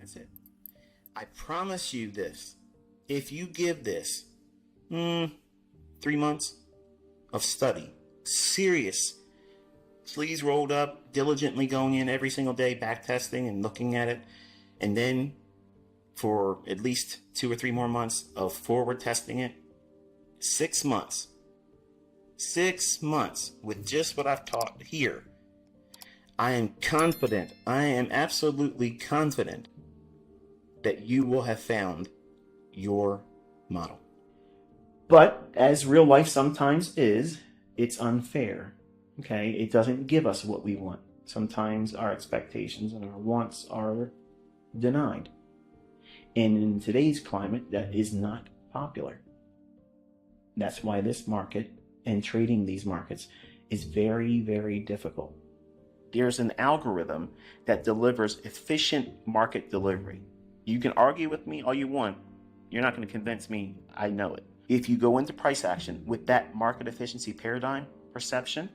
That's it. I promise you this. If you give this 3 months of study, serious, sleeves rolled up, diligently going in every single day, back testing and looking at it, and then for at least 2 or 3 more months of forward testing it, 6 months. 6 months with just what I've taught here. I am confident, I am absolutely confident that you will have found your model. But as real life sometimes is, it's unfair. Okay, it doesn't give us what we want. Sometimes our expectations and our wants are denied. And in today's climate, that is not popular. That's why this market and trading these markets is very, very difficult. There's an algorithm that delivers efficient market delivery. You can argue with me all you want. You're not going to convince me I know it. If you go into price action with that market efficiency paradigm perception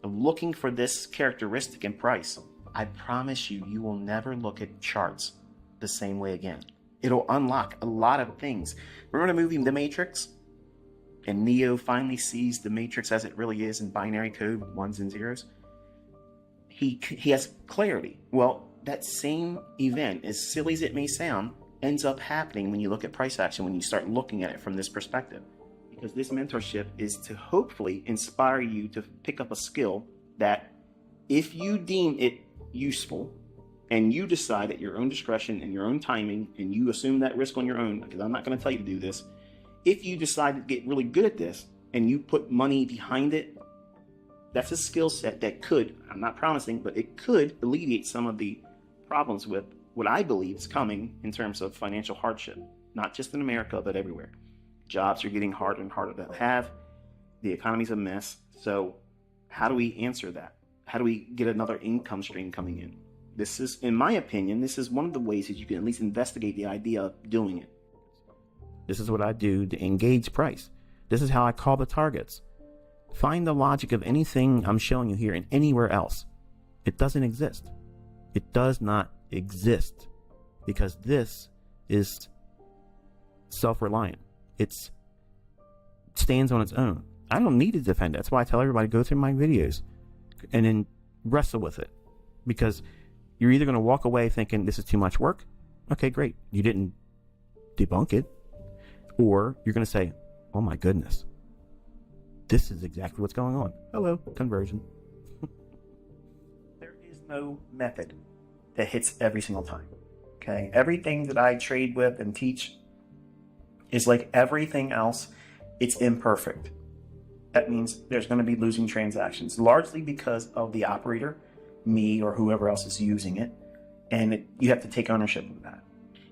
of looking for this characteristic in price, I promise you, you will never look at charts the same way again. It'll unlock a lot of things. Remember the movie The Matrix? And Neo finally sees the Matrix as it really is in binary code, ones and zeros. He has clarity. Well, that same event, as silly as it may sound, ends up happening when you look at price action, when you start looking at it from this perspective. Because this mentorship is to hopefully inspire you to pick up a skill that, if you deem it useful, and you decide at your own discretion and your own timing, and you assume that risk on your own, because I'm not going to tell you to do this, if you decide to get really good at this and you put money behind it, that's a skill set that could, I'm not promising, but it could alleviate some of the problems with what I believe is coming in terms of financial hardship, not just in America, but everywhere. Jobs are getting harder and harder to have. The economy's a mess. So how do we answer that? How do we get another income stream coming in? This is, in my opinion, this is one of the ways that you can at least investigate the idea of doing it. This is what I do to engage price. This is how I call the targets. Find the logic of anything I'm showing you here and anywhere else. It doesn't exist. It does not exist, because this is self-reliant. It stands on its own. I don't need to defend it. That's why I tell everybody, go through my videos and then wrestle with it, because you're either going to walk away thinking this is too much work. Okay, great. You didn't debunk it. Or you're going to say, oh my goodness, this is exactly what's going on. Hello, conversion. There is no method that hits every single time. Okay, everything that I trade with and teach is like everything else. It's imperfect. That means there's going to be losing transactions, largely because of the operator, me or whoever else is using it, and you have to take ownership of that.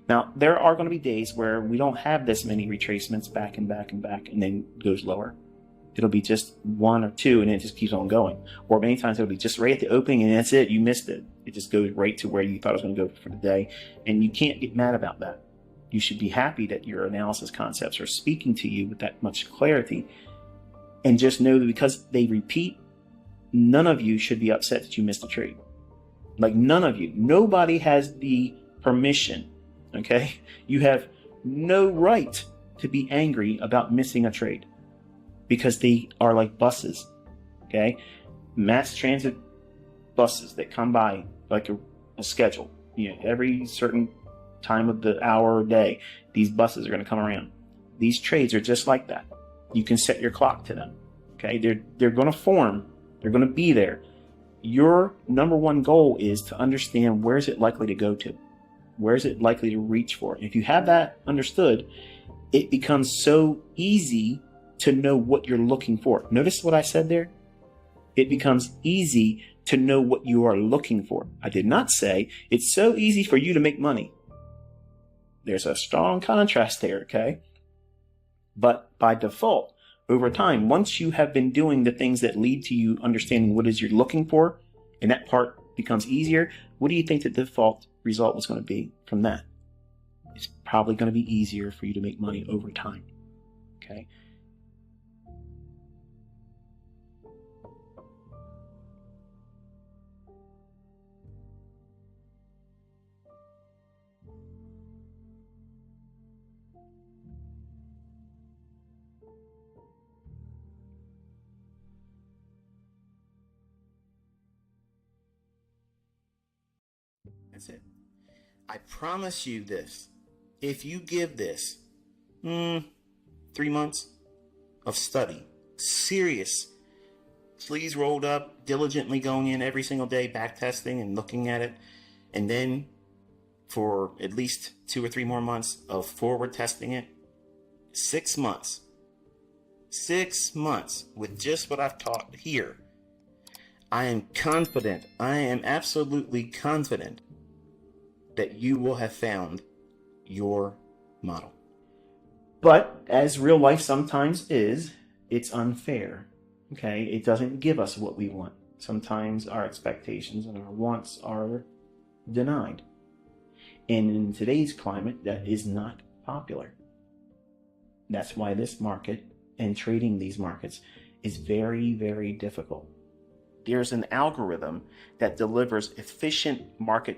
Now, there are going to be days where we don't have this many retracements back and back and back, and then goes lower. It'll be just 1 or 2, and it just keeps on going. Or many times it'll be just right at the opening, and that's it. You missed it. It just goes right to where you thought it was going to go for the day, and you can't get mad about that. You should be happy that your analysis concepts are speaking to you with that much clarity, and just know that because they repeat, none of you should be upset that you missed a trade. Like, none of you. Nobody has the permission. Okay? You have no right to be angry about missing a trade, because they are like buses. Okay? Mass transit buses that come by like a schedule. You know, every certain time of the hour or day, these buses are going to come around. These trades are just like that. You can set your clock to them. Okay? They're going to form. They're going to be there. Your number one goal is to understand, where is it likely to go to? Where is it likely to reach for? And if you have that understood, it becomes so easy to know what you're looking for. Notice what I said there? It becomes easy to know what you are looking for. I did not say it's so easy for you to make money. There's a strong contrast there, okay? But by default, over time, once you have been doing the things that lead to you understanding what it is you're looking for, and that part becomes easier, what do you think the default result was going to be from that? It's probably going to be easier for you to make money over time. Okay? That's it. I promise you this. If you give this 3 months of study, serious, sleeves rolled up, diligently going in every single day, back testing and looking at it, and then for at least 2 or 3 more months of forward testing it, 6 months. 6 months with just what I've taught here. I am confident, I am absolutely confident that you will have found your model. But as real life sometimes is, it's unfair. Okay, it doesn't give us what we want. Sometimes our expectations and our wants are denied. And in today's climate, that is not popular. That's why this market and trading these markets is very, very difficult. There's an algorithm that delivers efficient market